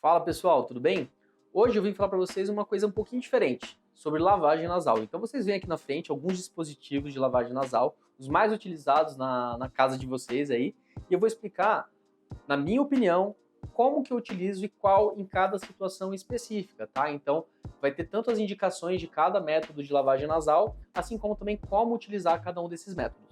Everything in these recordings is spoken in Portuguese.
Fala pessoal, tudo bem? Hoje eu vim falar para vocês uma coisa um pouquinho diferente sobre lavagem nasal. Então vocês veem aqui na frente alguns dispositivos de lavagem nasal, os mais utilizados na casa de vocês aí, e eu vou explicar, na minha opinião, como que eu utilizo e qual em cada situação específica, tá? Então vai ter tanto as indicações de cada método de lavagem nasal, assim como também como utilizar cada um desses métodos.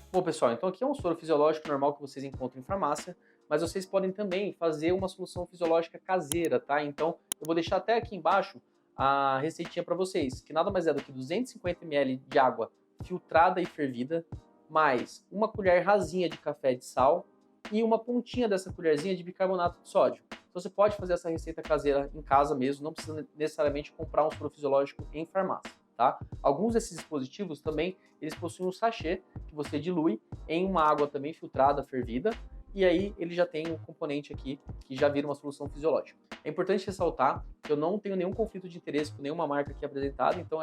Bom, pessoal, então aqui é um soro fisiológico normal que vocês encontram em farmácia, mas vocês podem também fazer uma solução fisiológica caseira, tá? Então, eu vou deixar até aqui embaixo a receitinha para vocês, que nada mais é do que 250 ml de água filtrada e fervida, mais uma colher rasinha de café de sal e uma pontinha dessa colherzinha de bicarbonato de sódio. Então, você pode fazer essa receita caseira em casa mesmo, não precisa necessariamente comprar um soro fisiológico em farmácia, tá? Alguns desses dispositivos também, eles possuem um sachê que você dilui em uma água também filtrada, fervida, e aí ele já tem um componente aqui que já vira uma solução fisiológica. É importante ressaltar que eu não tenho nenhum conflito de interesse com nenhuma marca aqui apresentada, então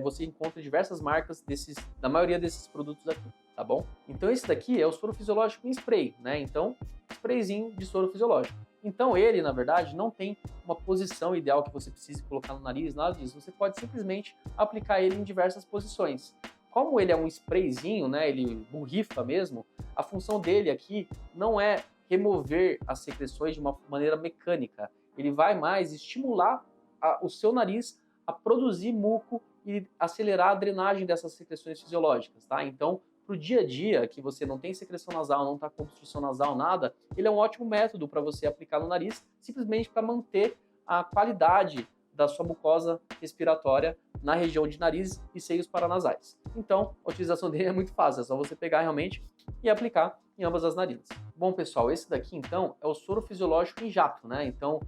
você encontra diversas marcas da maioria desses produtos aqui, tá bom? Então esse daqui é o soro fisiológico em spray, né? Então, sprayzinho de soro fisiológico. Então ele, na verdade, não tem uma posição ideal que você precise colocar no nariz, nada disso. Você pode simplesmente aplicar ele em diversas posições. Como ele é um sprayzinho, né, ele borrifa mesmo, a função dele aqui não é remover as secreções de uma maneira mecânica. Ele vai mais estimular o seu nariz a produzir muco e acelerar a drenagem dessas secreções fisiológicas, tá? Então, para o dia a dia, que você não tem secreção nasal, não está com obstrução nasal, nada, ele é um ótimo método para você aplicar no nariz, simplesmente para manter a qualidade da sua mucosa respiratória na região de nariz e seios paranasais. Então, a utilização dele é muito fácil, é só você pegar realmente e aplicar em ambas as narinas. Bom, pessoal, esse daqui então é o soro fisiológico em jato, né? Então,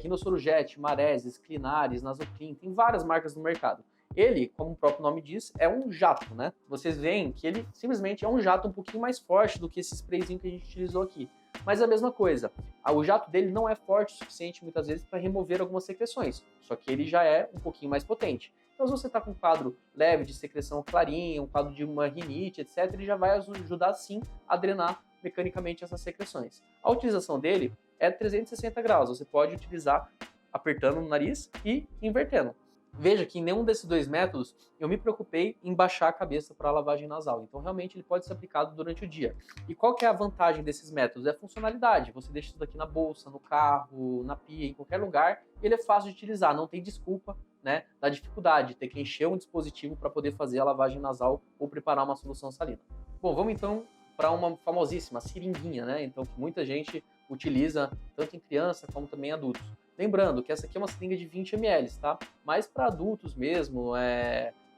Rinossorojet, Maresis, Clinaris, Nasoclin, tem várias marcas no mercado. Ele, como o próprio nome diz, é um jato, né? Vocês veem que ele simplesmente é um jato um pouquinho mais forte do que esse sprayzinho que a gente utilizou aqui. Mas é a mesma coisa, o jato dele não é forte o suficiente muitas vezes para remover algumas secreções, só que ele já é um pouquinho mais potente. Então se você está com um quadro leve de secreção clarinha, um quadro de uma rinite, etc., ele já vai ajudar sim a drenar mecanicamente essas secreções. A utilização dele é 360 graus, você pode utilizar apertando no nariz e invertendo. Veja que em nenhum desses dois métodos eu me preocupei em baixar a cabeça para a lavagem nasal. Então, realmente, ele pode ser aplicado durante o dia. E qual que é a vantagem desses métodos? É a funcionalidade. Você deixa isso daqui na bolsa, no carro, na pia, em qualquer lugar. E ele é fácil de utilizar, não tem desculpa, né, da dificuldade de ter que encher um dispositivo para poder fazer a lavagem nasal ou preparar uma solução salina. Bom, vamos então para uma famosíssima seringuinha, né? Então, que muita gente utiliza tanto em criança como também em adultos. Lembrando que essa aqui é uma seringa de 20 ml, tá? Mas para adultos mesmo,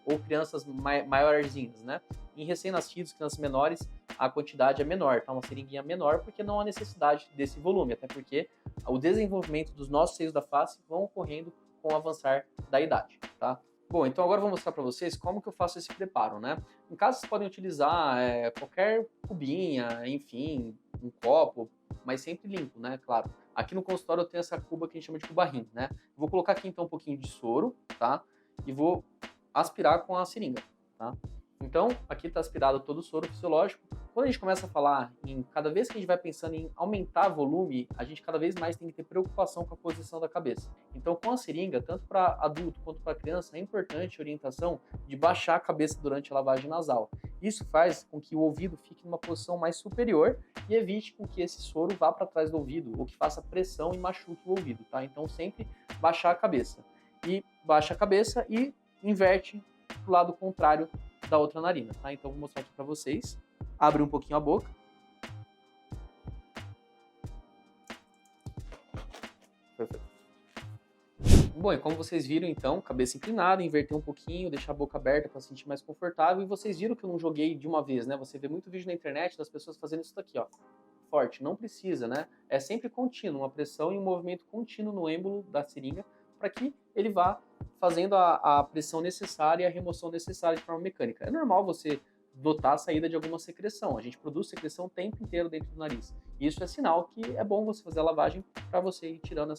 ou crianças maiorzinhas, né? Em recém-nascidos, crianças menores, a quantidade é menor, tá? Uma seringuinha menor porque não há necessidade desse volume, até porque o desenvolvimento dos nossos seios da face vão ocorrendo com o avançar da idade, tá? Bom, então agora eu vou mostrar para vocês como que eu faço esse preparo, né? Em casa vocês podem utilizar qualquer cubinha, enfim, um copo, mas sempre limpo, né? Claro. Aqui no consultório eu tenho essa cuba que a gente chama de cuba rim, né? Vou colocar aqui então um pouquinho de soro, tá? E vou aspirar com a seringa, tá? Então, aqui está aspirado todo o soro fisiológico. Quando a gente começa a falar cada vez que a gente vai pensando em aumentar volume, a gente cada vez mais tem que ter preocupação com a posição da cabeça. Então, com a seringa, tanto para adulto quanto para criança, é importante a orientação de baixar a cabeça durante a lavagem nasal. Isso faz com que o ouvido fique numa posição mais superior e evite com que esse soro vá para trás do ouvido ou que faça pressão e machuque o ouvido, tá? Então, sempre baixar a cabeça. E baixa a cabeça e inverte para o lado contrário da outra narina, tá? Então, vou mostrar aqui para vocês. Abre um pouquinho a boca. Perfeito. Bom, e como vocês viram, então, cabeça inclinada, inverter um pouquinho, deixar a boca aberta para se sentir mais confortável. E vocês viram que eu não joguei de uma vez, né? Você vê muito vídeo na internet das pessoas fazendo isso daqui, ó. Forte, não precisa, né? É sempre contínuo, uma pressão e um movimento contínuo no êmbolo da seringa para que ele vá fazendo a pressão necessária e a remoção necessária de forma mecânica. É normal você notar a saída de alguma secreção. A gente produz secreção o tempo inteiro dentro do nariz. E isso é sinal que é bom você fazer a lavagem para você ir tirando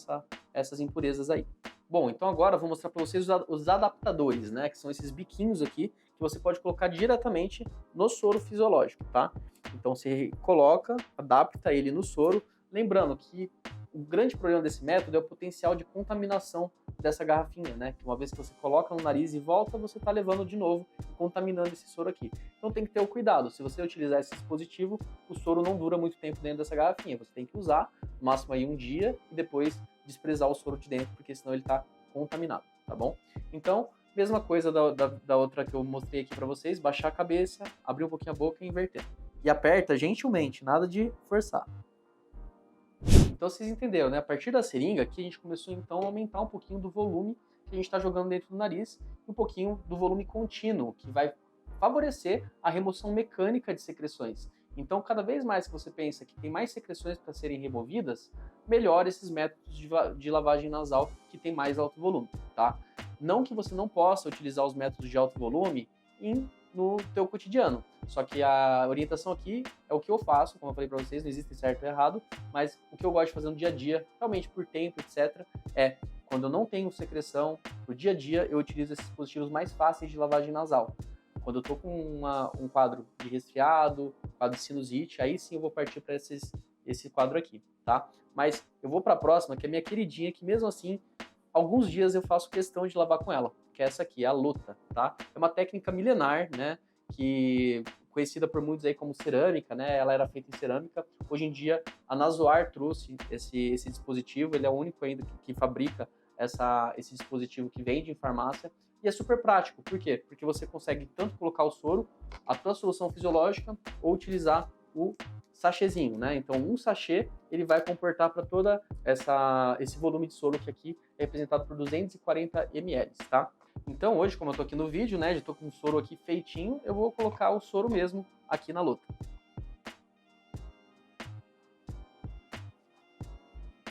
essas impurezas aí. Bom, então agora eu vou mostrar para vocês os adaptadores, né? Que são esses biquinhos aqui que você pode colocar diretamente no soro fisiológico, tá? Então você coloca, adapta ele no soro, lembrando que o grande problema desse método é o potencial de contaminação dessa garrafinha, né? Que uma vez que você coloca no nariz e volta, você está levando de novo e contaminando esse soro aqui. Então tem que ter o cuidado. Se você utilizar esse dispositivo, o soro não dura muito tempo dentro dessa garrafinha. Você tem que usar, no máximo aí um dia, e depois desprezar o soro de dentro, porque senão ele está contaminado, tá bom? Então, mesma coisa da outra que eu mostrei aqui para vocês, baixar a cabeça, abrir um pouquinho a boca e inverter. E aperta gentilmente, nada de forçar. Então vocês entenderam, né? A partir da seringa aqui a gente começou então a aumentar um pouquinho do volume que a gente está jogando dentro do nariz e um pouquinho do volume contínuo, que vai favorecer a remoção mecânica de secreções. Então, cada vez mais que você pensa que tem mais secreções para serem removidas, melhor esses métodos de lavagem nasal que tem mais alto volume, tá? Não que você não possa utilizar os métodos de alto volume no teu cotidiano. Só que a orientação aqui é o que eu faço, como eu falei para vocês, não existe certo ou errado, mas o que eu gosto de fazer no dia a dia, realmente por tempo, etc., é quando eu não tenho secreção, no dia a dia eu utilizo esses dispositivos mais fáceis de lavagem nasal. Quando eu tô com um quadro de resfriado, quadro de sinusite, aí sim eu vou partir para esse quadro aqui, tá? Mas eu vou para a próxima, que é a minha queridinha, que mesmo assim, alguns dias eu faço questão de lavar com ela, que é essa aqui, a Lota, tá? É uma técnica milenar, né? Que conhecida por muitos aí como cerâmica, né? Ela era feita em cerâmica. Hoje em dia, a Nasoar trouxe esse dispositivo, ele é o único ainda que fabrica esse dispositivo que vende em farmácia. E é super prático, por quê? Porque você consegue tanto colocar o soro, a tua solução fisiológica, ou utilizar o sachêzinho, né? Então, um sachê, ele vai comportar para toda esse volume de soro que aqui é representado por 240 ml, tá? Então, hoje, como eu tô aqui no vídeo, né, já tô com o soro aqui feitinho, eu vou colocar o soro mesmo aqui na Lota.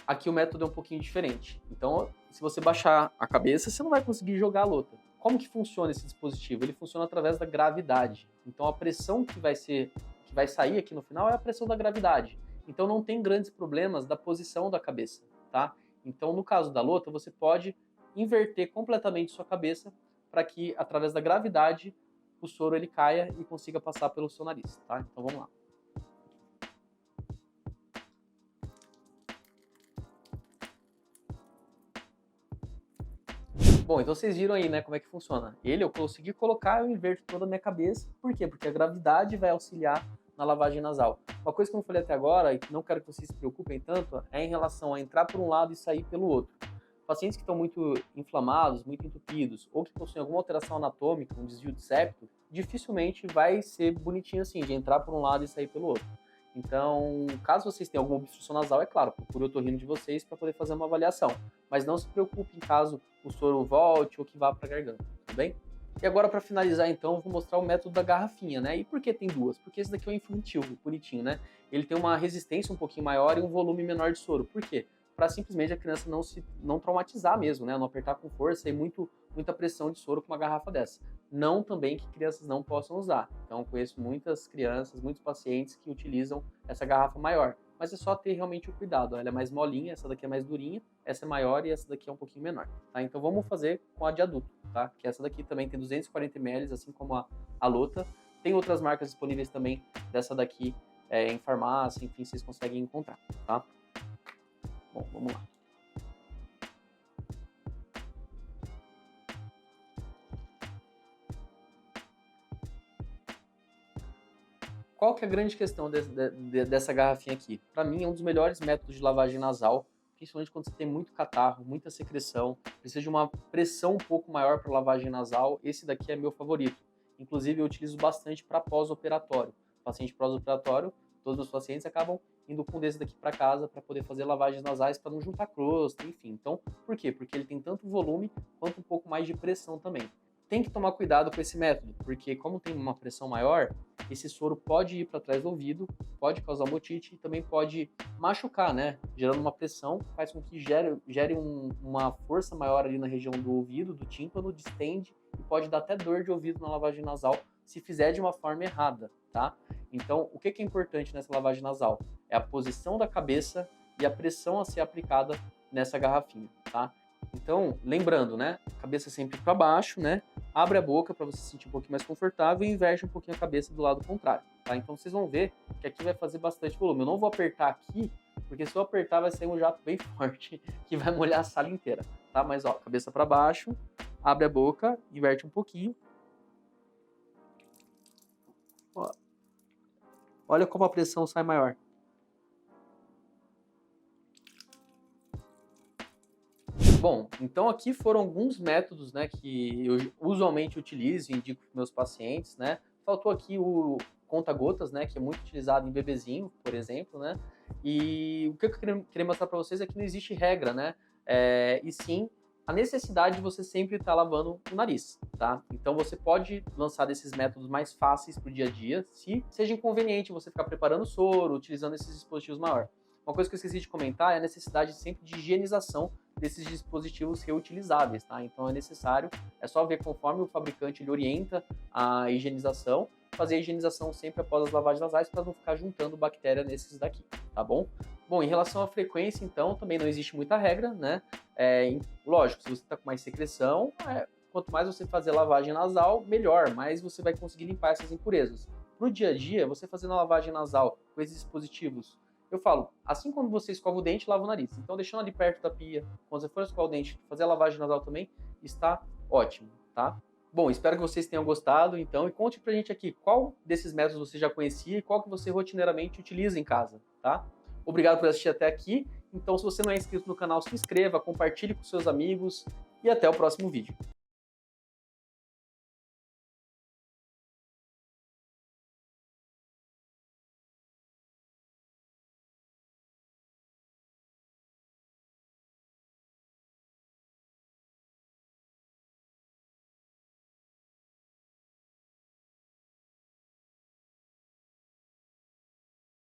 Aqui o método é um pouquinho diferente. Então, se você baixar a cabeça, você não vai conseguir jogar a Lota. Como que funciona esse dispositivo? Ele funciona através da gravidade. Então, a pressão que vai sair aqui no final é a pressão da gravidade. Então, não tem grandes problemas da posição da cabeça, tá? Então, no caso da Lota, você pode inverter completamente sua cabeça para que, através da gravidade, o soro ele caia e consiga passar pelo seu nariz, tá? Então, vamos lá. Bom, então vocês viram aí, né, como é que funciona. Ele eu consegui colocar, eu inverto toda a minha cabeça. Por quê? Porque a gravidade vai auxiliar na lavagem nasal. Uma coisa que eu não falei até agora, e que não quero que vocês se preocupem tanto, é em relação a entrar por um lado e sair pelo outro. Pacientes que estão muito inflamados, muito entupidos, ou que possuem alguma alteração anatômica, um desvio de septo, dificilmente vai ser bonitinho assim, de entrar por um lado e sair pelo outro. Então, caso vocês tenham alguma obstrução nasal, é claro, procure o otorrino de vocês para poder fazer uma avaliação. Mas não se preocupe em caso o soro volte ou que vá para a garganta, tudo bem? E agora, para finalizar, então, eu vou mostrar o método da garrafinha, né? E por que tem duas? Porque esse daqui é o infantil, bonitinho, né? Ele tem uma resistência um pouquinho maior e um volume menor de soro. Por quê? Para simplesmente a criança não traumatizar mesmo, né? Não apertar com força e muita pressão de soro com uma garrafa dessa. Não também que crianças não possam usar. Então, eu conheço muitas crianças, muitos pacientes que utilizam essa garrafa maior. Mas é só ter realmente o cuidado. Ela é mais molinha, essa daqui é mais durinha, essa é maior e essa daqui é um pouquinho menor. Tá? Então, vamos fazer com a de adulto, tá? Que essa daqui também tem 240 ml, assim como a Lota. Tem outras marcas disponíveis também dessa daqui em farmácia, enfim, vocês conseguem encontrar, tá? Bom, vamos lá. Qual que é a grande questão dessa garrafinha aqui? Para mim, é um dos melhores métodos de lavagem nasal, principalmente quando você tem muito catarro, muita secreção, precisa de uma pressão um pouco maior para lavagem nasal. Esse daqui é meu favorito. Inclusive, eu utilizo bastante para pós-operatório. Paciente pós-operatório, todos os pacientes acabam indo com desse daqui para casa para poder fazer lavagens nasais para não juntar crosta, enfim. Então, por quê? Porque ele tem tanto volume quanto um pouco mais de pressão também. Tem que tomar cuidado com esse método, porque como tem uma pressão maior, esse soro pode ir para trás do ouvido, pode causar otite e também pode machucar, né? Gerando uma pressão, faz com que gere uma força maior ali na região do ouvido, do tímpano, distende e pode dar até dor de ouvido na lavagem nasal se fizer de uma forma errada, tá? Então, o que é importante nessa lavagem nasal? É a posição da cabeça e a pressão a ser aplicada nessa garrafinha, tá? Então, lembrando, né? Cabeça sempre para baixo, né? Abre a boca para você se sentir um pouquinho mais confortável e inverte um pouquinho a cabeça do lado contrário, tá? Então vocês vão ver que aqui vai fazer bastante volume. Eu não vou apertar aqui, porque se eu apertar vai sair um jato bem forte que vai molhar a sala inteira, tá? Mas ó, cabeça para baixo, abre a boca, inverte um pouquinho. Ó, olha como a pressão sai maior. Bom, então aqui foram alguns métodos, né, que eu usualmente utilizo e indico para meus pacientes, né? Faltou aqui o conta-gotas, né, que é muito utilizado em bebezinho, por exemplo, né? E o que eu queria mostrar para vocês é que não existe regra, né? E sim a necessidade de você sempre estar lavando o nariz, tá? Então você pode lançar desses métodos mais fáceis para o dia a dia, se seja inconveniente você ficar preparando soro, utilizando esses dispositivos maior. Uma coisa que eu esqueci de comentar é a necessidade sempre de higienização desses dispositivos reutilizáveis, tá? Então é necessário, é só ver conforme o fabricante ele orienta a higienização, fazer a higienização sempre após as lavagens nasais para não ficar juntando bactéria nesses daqui, tá bom? Bom, em relação à frequência, então, também não existe muita regra, né? Lógico, se você está com mais secreção, quanto mais você fazer lavagem nasal, melhor, mais você vai conseguir limpar essas impurezas. No dia a dia, você fazendo a lavagem nasal com esses dispositivos, eu falo, assim como você escova o dente, lava o nariz. Então, deixando ali perto da pia, quando você for escovar o dente, fazer a lavagem nasal também, está ótimo, tá? Bom, espero que vocês tenham gostado, então, e conte pra gente aqui qual desses métodos você já conhecia e qual que você rotineiramente utiliza em casa, tá? Obrigado por assistir até aqui. Então, se você não é inscrito no canal, se inscreva, compartilhe com seus amigos e até o próximo vídeo.